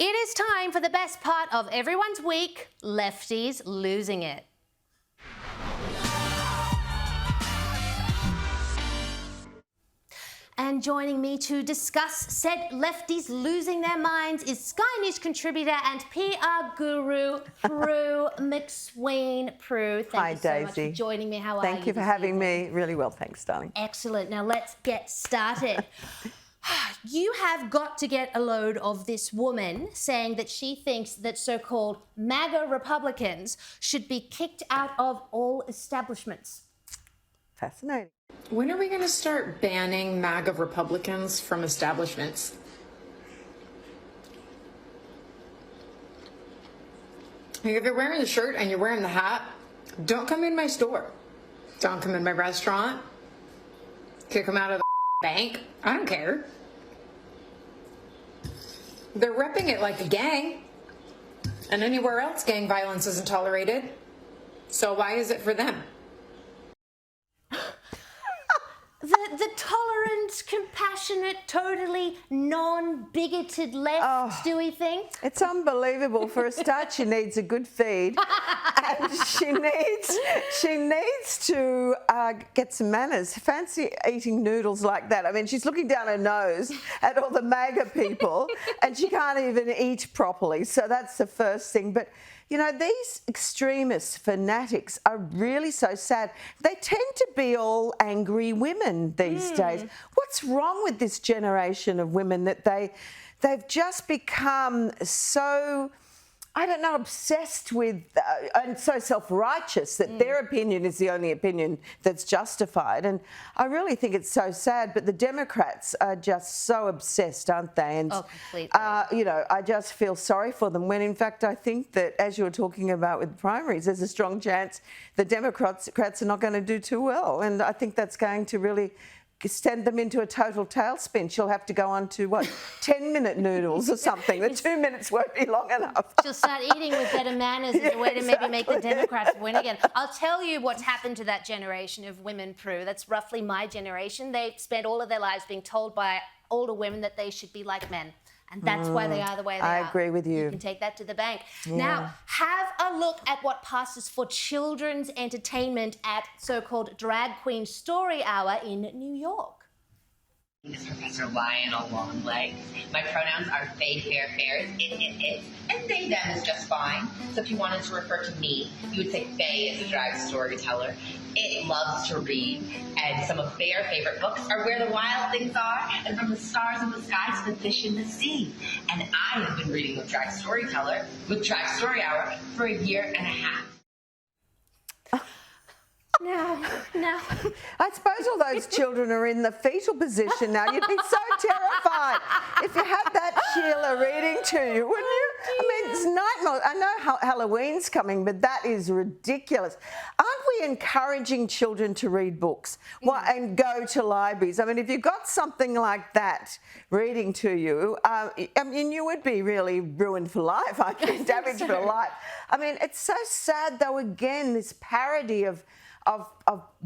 It is time for the best part of everyone's week, Lefties losing it. And joining me to discuss said lefties losing their minds is Sky News contributor and PR guru, Prue Macsween. Prue, thank you so much for joining me. How are you? Thank you for having me. Really well, thanks, darling. Excellent. Now let's get started. You have got to get a load of this woman saying that she thinks that so-called MAGA Republicans should be kicked out of all establishments. Fascinating. When are we going to start banning MAGA Republicans from establishments? Like, if you're wearing the shirt and you're wearing the hat, don't come in my store. Don't come in my restaurant. Kick them out of the bank. I don't care. They're repping it like a gang. And anywhere else, gang violence isn't tolerated. So why is it for them? The tolerant, compassionate, totally non-bigoted left, do we think? It's unbelievable. For a start, she needs a good feed, and she needs to get some manners. Fancy eating noodles like that. I mean, she's looking down her nose at all the MAGA people, and she can't even eat properly. So that's the first thing. But you know, these extremists, fanatics, are really so sad. They tend to be all angry women these days. What's wrong with this generation of women that they've just become so, I don't know, obsessed with and so self-righteous that their opinion is the only opinion that's justified. And I really think it's so sad, but the Democrats are just so obsessed, aren't they? And, completely. you know, I just feel sorry for them when, in fact, I think that, as you were talking about with primaries, there's a strong chance the Democrats are not going to do too well. And I think that's going to really send them into a total tailspin. She'll have to go on to, what, 10-minute noodles or something. The 2 minutes won't be long enough. She'll start eating with better manners as a way to maybe make the Democrats win again. I'll tell you what's happened to that generation of women, Prue. That's roughly my generation. They've spent all of their lives being told by older women that they should be like men. And that's why they are the way they are. I agree with you. You can take that to the bank. Yeah. Now, have a look at what passes for children's entertainment at so-called Drag Queen Story Hour in New York. Is Professor Lionel Longlegs. My pronouns are they, fair, fairs, it, and they, them is just fine. So if you wanted to refer to me, you would say Faye is a drag storyteller. It loves to read, and some of their favorite books are Where the Wild Things Are, and From the Stars in the Sky to the Fish in the Sea. And I have been reading with Drag Storyteller, with Drag Story Hour, for a year and a half. No. I suppose all those children are in the fetal position now. You'd be so terrified if you had that Sheila reading to you, wouldn't you? I mean, it's nightmare. I know Halloween's coming, but that is ridiculous. Aren't we encouraging children to read books and go to libraries? I mean, if you've got something like that reading to you, I mean, you would be really ruined for life, aren't you? Damaged for life. I mean, it's so sad, though, again, this parody of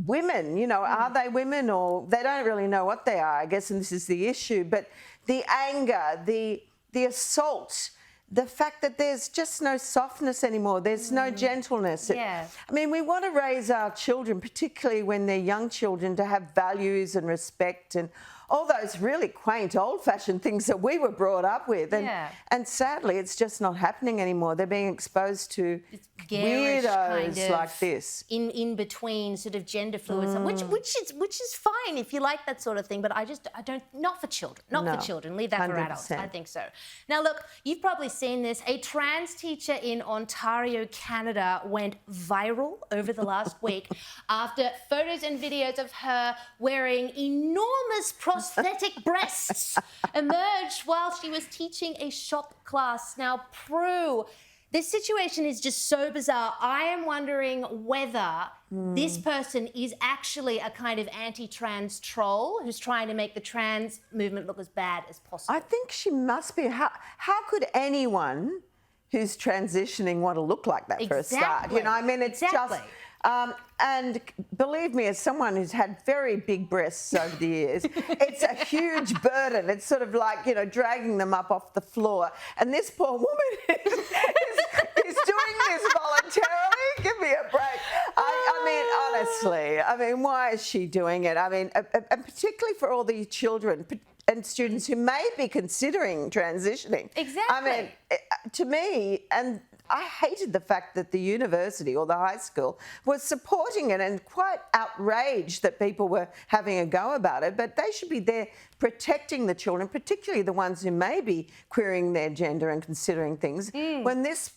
women, you know, are they women or they don't really know what they are, I guess, and this is the issue. But the anger, the assault, the fact that there's just no softness anymore, there's no gentleness. Yeah. I mean, we want to raise our children, particularly when they're young children, to have values and respect and all those really quaint, old-fashioned things that we were brought up with. And sadly, it's just not happening anymore. They're being exposed to weirdos kind of like this. In between sort of gender fluid stuff, which is fine if you like that sort of thing, but I don't, not for children. Not for children. Leave that for adults. I think so. Now look, you've probably seen this. A trans teacher in Ontario, Canada went viral over the last week after photos and videos of her wearing enormous prosthetic breasts emerged while she was teaching a shop class. Now, Prue, this situation is just so bizarre. I am wondering whether this person is actually a kind of anti-trans troll who's trying to make the trans movement look as bad as possible. I think she must be. How could anyone who's transitioning want to look like that for a start? You know, I mean, it's just, And believe me, as someone who's had very big breasts over the years, it's a huge burden. It's sort of like, you know, dragging them up off the floor. And this poor woman is doing this voluntarily. Give me a break. I mean, honestly, I mean, why is she doing it? I mean, and particularly for all these children and students who may be considering transitioning. Exactly. I mean, to me, and I hated the fact that the university or the high school was supporting it and quite outraged that people were having a go about it, but they should be there protecting the children, particularly the ones who may be querying their gender and considering things, when this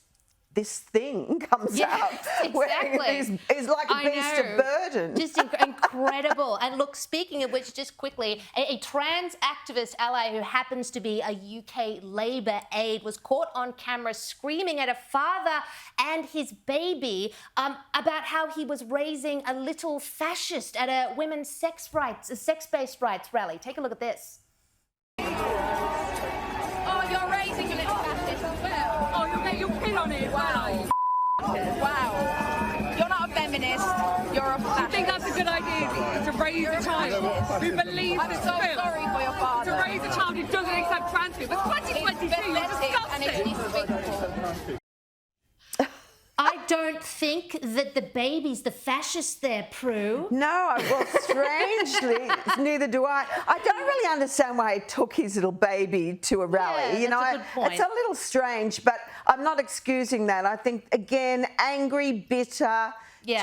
thing comes out. Exactly. Is like a beast of burden. Just incredible. And look, speaking of which, just quickly, a trans activist ally who happens to be a UK Labour aide was caught on camera screaming at a father and his baby about how he was raising a little fascist at a women's sex-based rights rally. Take a look at this. Oh, you're raising a little fascist as well. Oh, you'll get your pin on it. Wow. Wow. You're not a feminist. You're a fascist. I think that's a good idea to raise a child who believes I'm so sorry for your father. To raise a child who doesn't accept trans people. It's 2022. It's disgusting. I don't think that the baby's the fascist there, Prue. No, well, strangely, neither do I. I don't really understand why he took his little baby to a rally. Yeah, that's a good point. It's a little strange, but I'm not excusing that. I think, again, angry, bitter,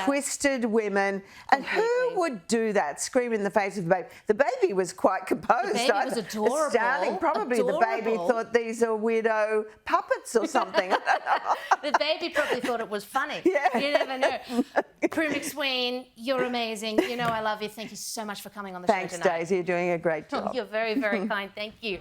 twisted women. And who would do that, scream in the face of the baby? The baby was quite composed. The baby was adorable. Astounding. Probably the baby thought these are weirdo puppets or something. I don't know. The baby probably thought it was funny. Yeah. You never know. Prue Macsween, you're amazing. You know I love you. Thank you so much for coming on the show tonight. Thanks, Daisy. You're doing a great job. You're very, very kind. Thank you.